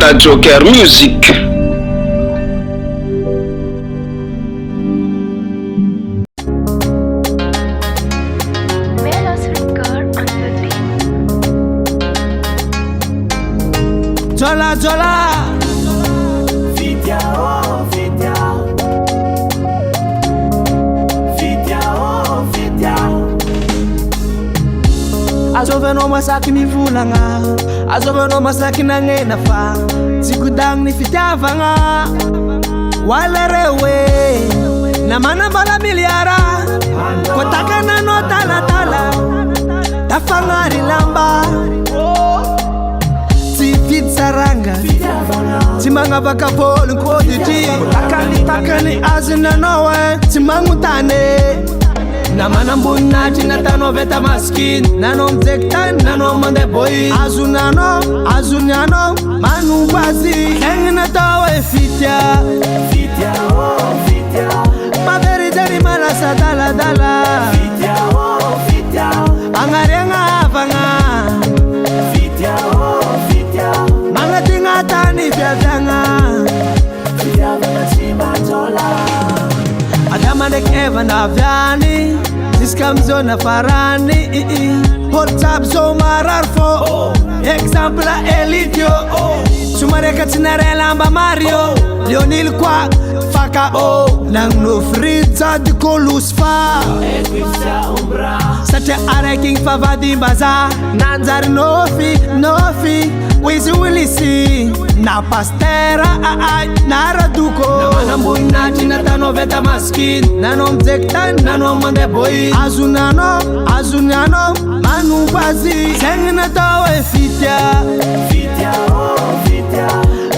Mr. Joker Music. Jola Jola Vidya oh Vidya Vidya oh Vidya Azovanao masaky mivulagna Azovanao masaky nagnena fa tsy godagny ny fitiavagna Walarewe namana bala miliara Kotakananao talatala Tafagnary lamba Saranga tsy magnavaka vôlo koditry takany azonanao tsy magnotany namanamboninatry natanao veta maskiny nanao mijeky tany nanao mandeha boy azony anao manompo azy egny natao fitya Vidya oh Vidya maverijany malasa daladala Vidya oh Vidya agnariagna havagna Vidya oh Vidya tani fiadanga Fitiavagna tsy majola Adama ndraiky Eva navyany Ziska amizao nafarany Hôlo jiaby zao marary fô Exemple Elitio Somareka tsy naray lamba Mario Leonil koa faka Nagno frijady kolosy fa Equipsa umbra Satria araiky igny favadimbaza Nanjary nofi Wizy wilisi na pastera na raduko namanamboninatry natanao veta maskiny nanao mijeky tany nanao mandeha boy azony anao manompo azy zegny natao fitya Vidya oh Vidya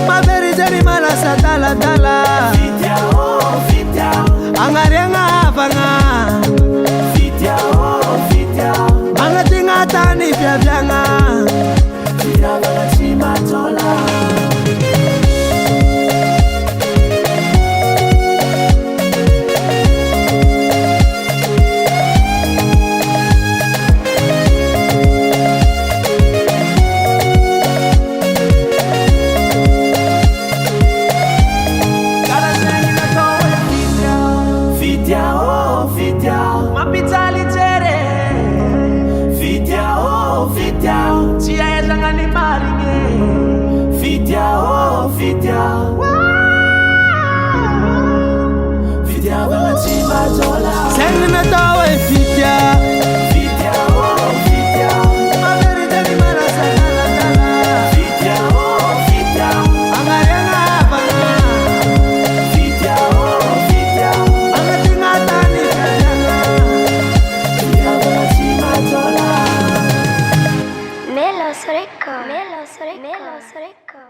maverijany malasa daladala Vidya oh Vidya agnariagna havagna Vidya oh Vidya magnatigna tany fiaviagna Fitiavagna tsy majola Vidya oh Vidya mampijali jere Vidya oh Vidya tsy aezagna ny marigny Vidya oh Vidya Fitiavagna tsy majola zegny natao fitya Vidya oh Vidya maverijany malasa daladala Vidya oh Vidya agnariagna havagna Vidya oh Vidya magnatigna tany fiaviagna Fitiavagna tsy majola Melos Records.